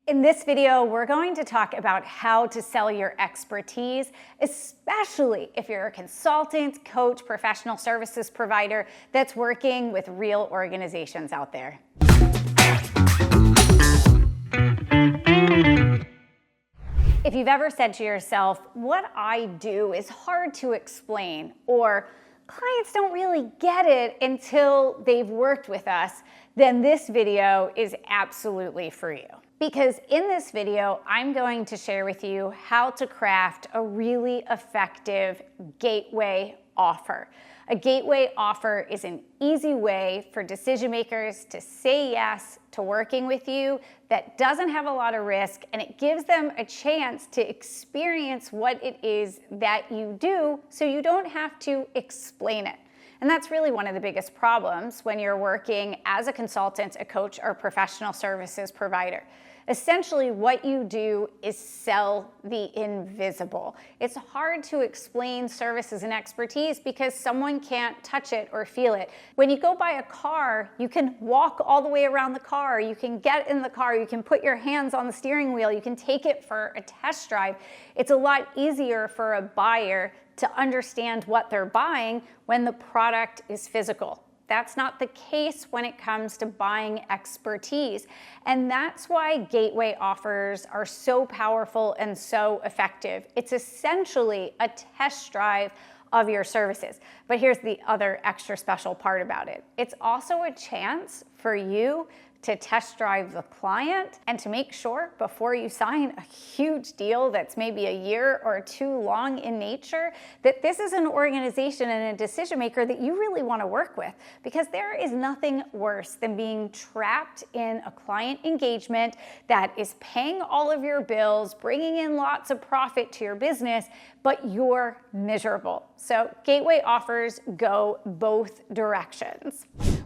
In this video, we're going to talk about how to sell your expertise, especially if you're a consultant, coach, professional services provider that's working with real organizations out there. If you've ever said to yourself, what I do is hard to explain, or clients don't really get it until they've worked with us, then this video is absolutely for you. Because in this video, I'm going to share with you how to craft a really effective gateway offer. A gateway offer is an easy way for decision makers to say yes to working with you that doesn't have a lot of risk, and it gives them a chance to experience what it is that you do so you don't have to explain it. And that's really one of the biggest problems when you're working as a consultant, a coach, or professional services provider. Essentially, what you do is sell the invisible. It's hard to explain services and expertise because someone can't touch it or feel it. When you go buy a car, you can walk all the way around the car, you can get in the car, you can put your hands on the steering wheel, you can take it for a test drive. It's a lot easier for a buyer to understand what they're buying when the product is physical. That's not the case when it comes to buying expertise. And that's why gateway offers are so powerful and so effective. It's essentially a test drive of your services. But here's the other extra special part about it. It's also a chance for you to test drive the client and to make sure before you sign a huge deal that's maybe a year or two long in nature, that this is an organization and a decision maker that you really want to work with. Because there is nothing worse than being trapped in a client engagement that is paying all of your bills, bringing in lots of profit to your business, but you're miserable. So gateway offers go both directions.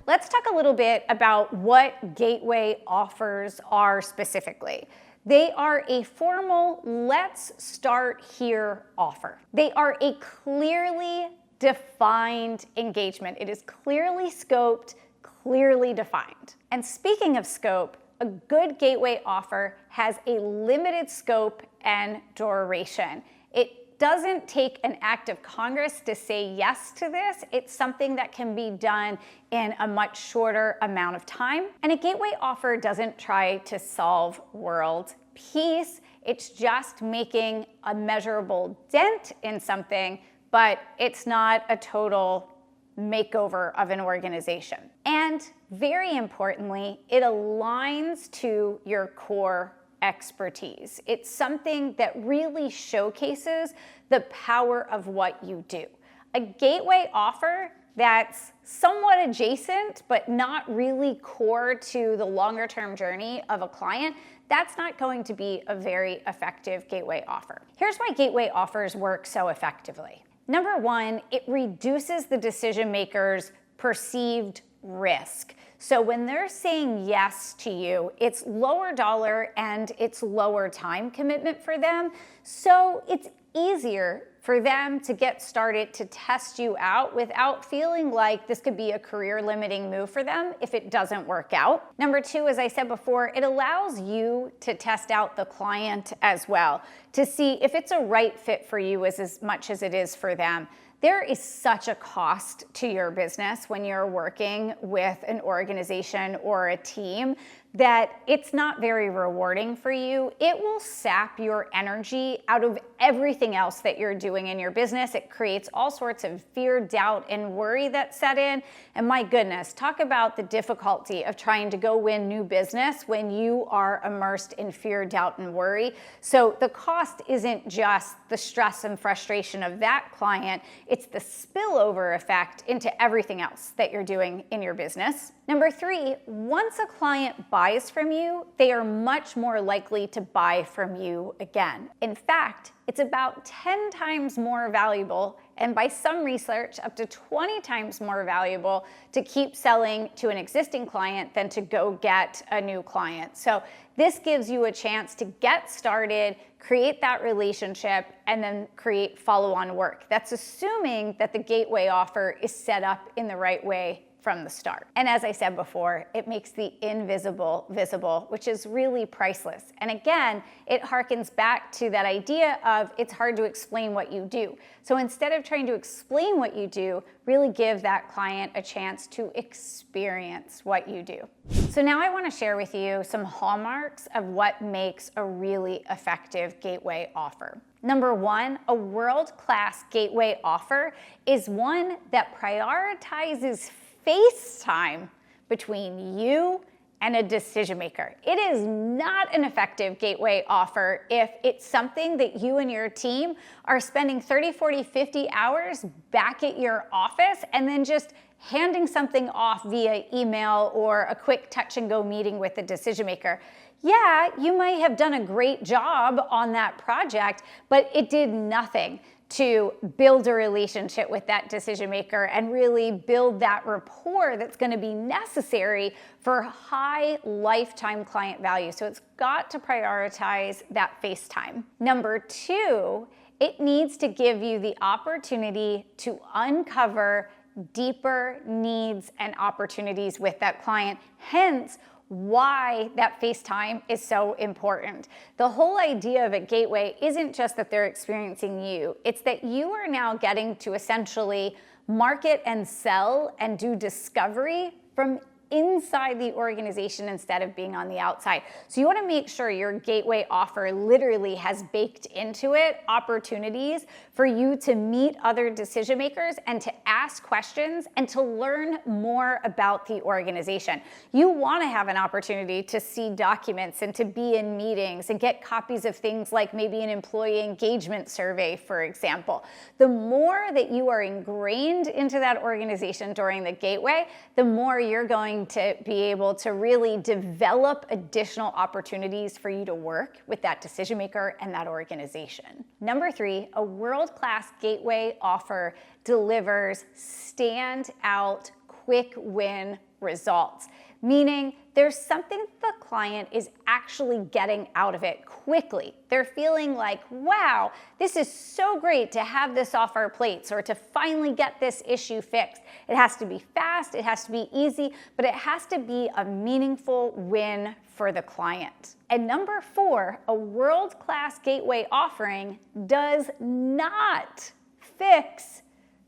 Let's talk a little bit about what gateway offers are specifically. They are a formal let's start here offer. They are a clearly defined engagement. It is clearly scoped, clearly defined. And speaking of scope, a good gateway offer has a limited scope and duration. It doesn't take an act of Congress to say yes to this. It's something that can be done in a much shorter amount of time. And a gateway offer doesn't try to solve world peace. It's just making a measurable dent in something, but it's not a total makeover of an organization. And very importantly, it aligns to your core expertise. It's something that really showcases the power of what you do. A gateway offer that's somewhat adjacent but not really core to the longer term journey of a client, that's not going to be a very effective gateway offer. Here's why gateway offers work so effectively. Number one, it reduces the decision maker's perceived risk. So when they're saying yes to you, it's lower dollar and it's lower time commitment for them. So it's easier for them to get started to test you out without feeling like this could be a career limiting move for them if it doesn't work out. Number two, as I said before, it allows you to test out the client as well to see if it's a right fit for you as much as it is for them. There is such a cost to your business when you're working with an organization or a team that it's not very rewarding for you. It will sap your energy out of everything else that you're doing in your business. It creates all sorts of fear, doubt, and worry that set in. And my goodness, talk about the difficulty of trying to go win new business when you are immersed in fear, doubt, and worry. So the cost isn't just the stress and frustration of that client, it's the spillover effect into everything else that you're doing in your business. Number three, once a client buys from you, they are much more likely to buy from you again. In fact, it's about 10 times more valuable, and by some research, up to 20 times more valuable to keep selling to an existing client than to go get a new client. So this gives you a chance to get started, create that relationship, and then create follow-on work. That's assuming that the gateway offer is set up in the right way from the start. And as I said before, it makes the invisible visible, which is really priceless. And again, it harkens back to that idea of it's hard to explain what you do. So instead of trying to explain what you do, really give that client a chance to experience what you do. So now I want to share with you some hallmarks of what makes a really effective gateway offer. Number one, a world-class gateway offer is one that prioritizes face time between you and a decision maker. It is not an effective gateway offer if it's something that you and your team are spending 30, 40, 50 hours back at your office and then just handing something off via email or a quick touch and go meeting with the decision maker. Yeah, you might have done a great job on that project, but it did nothing to build a relationship with that decision maker and really build that rapport that's going to be necessary for high lifetime client value. So it's got to prioritize that face time. Number two, it needs to give you the opportunity to uncover deeper needs and opportunities with that client. Hence, why that face time is so important. The whole idea of a gateway isn't just that they're experiencing you, it's that you are now getting to essentially market and sell and do discovery from inside the organization instead of being on the outside. So you want to make sure your gateway offer literally has baked into it opportunities for you to meet other decision makers and to ask questions and to learn more about the organization. You want to have an opportunity to see documents and to be in meetings and get copies of things like maybe an employee engagement survey, for example. The more that you are ingrained into that organization during the gateway, the more you're going to be able to really develop additional opportunities for you to work with that decision maker and that organization. Number three, a world-class gateway offer delivers standout quick win results, meaning there's something the client is actually getting out of it quickly. They're feeling like, wow, this is so great to have this off our plates or to finally get this issue fixed. It has to be fast, it has to be easy, but it has to be a meaningful win for the client. And number four, a world-class gateway offering does not fix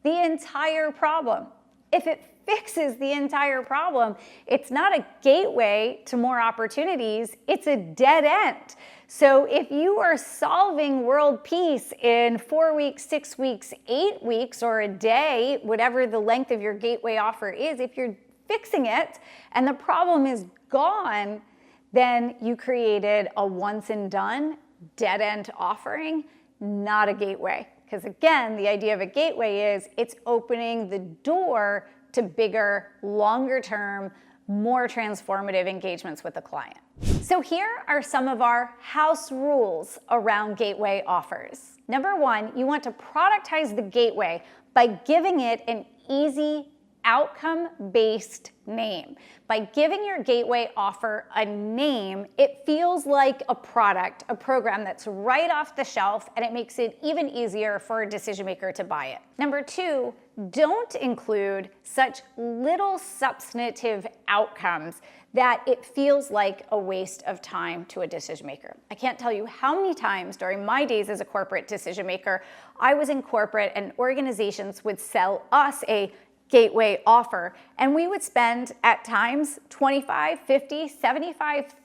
the entire problem. If it fixes the entire problem, it's not a gateway to more opportunities, it's a dead end. So if you are solving world peace in 4 weeks, 6 weeks, 8 weeks, or a day, whatever the length of your gateway offer is, if you're fixing it and the problem is gone, then you created a once and done dead end offering, not a gateway. Because again, the idea of a gateway is it's opening the door to bigger, longer term, more transformative engagements with the client. So here are some of our house rules around gateway offers. Number one, you want to productize the gateway by giving it an easy, outcome-based name. By giving your gateway offer a name, it feels like a product, a program that's right off the shelf, and it makes it even easier for a decision maker to buy it. Number two, don't include such little substantive outcomes that it feels like a waste of time to a decision maker. I can't tell you how many times during my days as a corporate decision maker, I was in corporate and organizations would sell us a gateway offer, and we would spend at times $25,000, $50,000,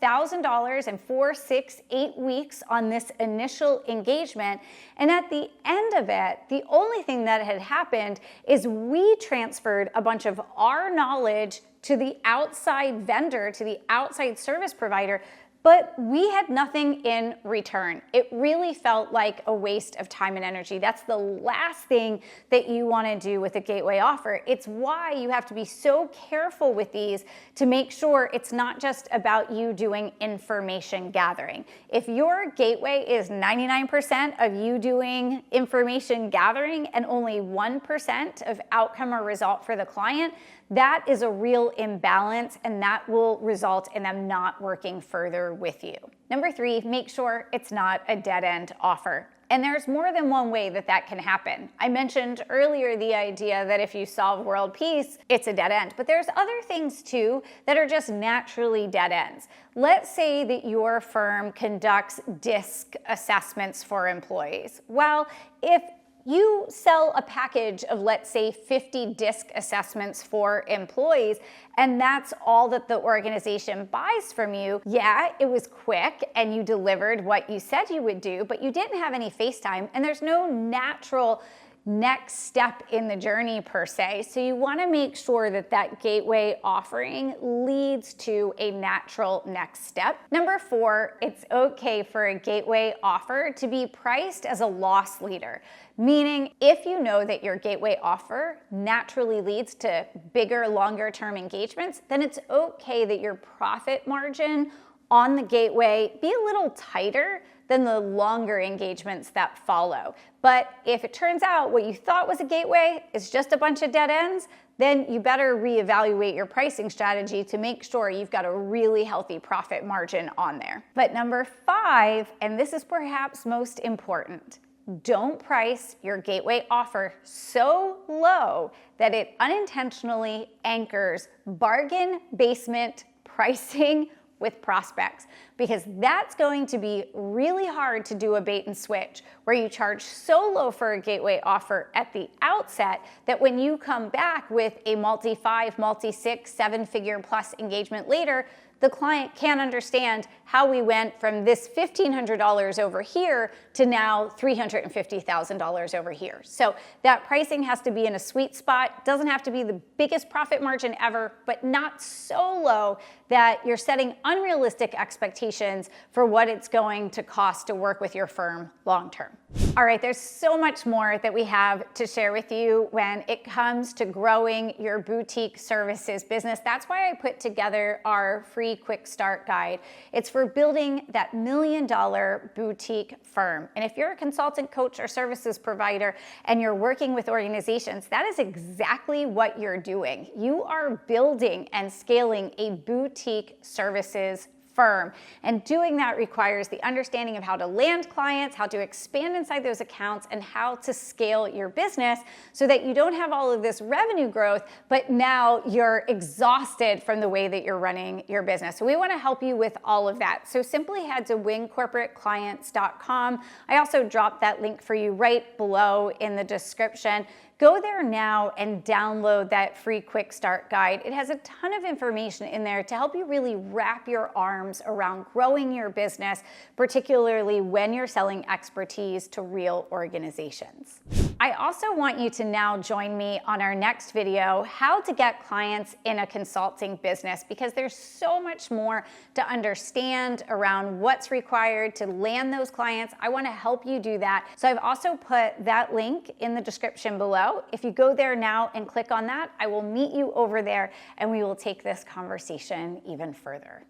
$75,000 in 4, 6, 8 weeks on this initial engagement. And at the end of it, the only thing that had happened is we transferred a bunch of our knowledge to the outside vendor, to the outside service provider, but we had nothing in return. It really felt like a waste of time and energy. That's the last thing that you want to do with a gateway offer. It's why you have to be so careful with these to make sure it's not just about you doing information gathering. If your gateway is 99% of you doing information gathering and only 1% of outcome or result for the client, that is a real imbalance, and that will result in them not working further with you. Number 3, make sure it's not a dead-end offer. And there's more than one way that that can happen. I mentioned earlier the idea that if you solve world peace, it's a dead end. But there's other things too that are just naturally dead ends. Let's say that your firm conducts DISC assessments for employees. Well, if you sell a package of, let's say, 50 DISC assessments for employees, and that's all that the organization buys from you. Yeah, it was quick and you delivered what you said you would do, but you didn't have any face time, and there's no natural next step in the journey per se. So you want to make sure that that gateway offering leads to a natural next step. Number 4, it's okay for a gateway offer to be priced as a loss leader. Meaning, if you know that your gateway offer naturally leads to bigger, longer term engagements, then it's okay that your profit margin on the gateway be a little tighter than the longer engagements that follow. But if it turns out what you thought was a gateway is just a bunch of dead ends, then you better reevaluate your pricing strategy to make sure you've got a really healthy profit margin on there. But number 5, and this is perhaps most important, don't price your gateway offer so low that it unintentionally anchors bargain basement pricing with prospects, because that's going to be really hard to do a bait and switch where you charge so low for a gateway offer at the outset that when you come back with a multi-5, multi-6, 7-figure plus engagement later, the client can't understand how we went from this $1,500 over here to now $350,000 over here. So that pricing has to be in a sweet spot. Doesn't have to be the biggest profit margin ever, but not so low that you're setting unrealistic expectations for what it's going to cost to work with your firm long term. All right, there's so much more that we have to share with you when it comes to growing your boutique services business. That's why I put together our free quick start guide. It's for building that $1 million boutique firm. And if you're a consultant, coach, or services provider and you're working with organizations, that is exactly what you're doing. You are building and scaling a boutique services firm. And doing that requires the understanding of how to land clients, how to expand inside those accounts, and how to scale your business so that you don't have all of this revenue growth, but now you're exhausted from the way that you're running your business. So we want to help you with all of that. So simply head to wingcorporateclients.com. I also dropped that link for you right below in the description. Go there now and download that free quick start guide. It has a ton of information in there to help you really wrap your arms around growing your business, particularly when you're selling expertise to real organizations. I also want you to now join me on our next video, how to get clients in a consulting business, because there's so much more to understand around what's required to land those clients. I want to help you do that. So I've also put that link in the description below. If you go there now and click on that, I will meet you over there and we will take this conversation even further.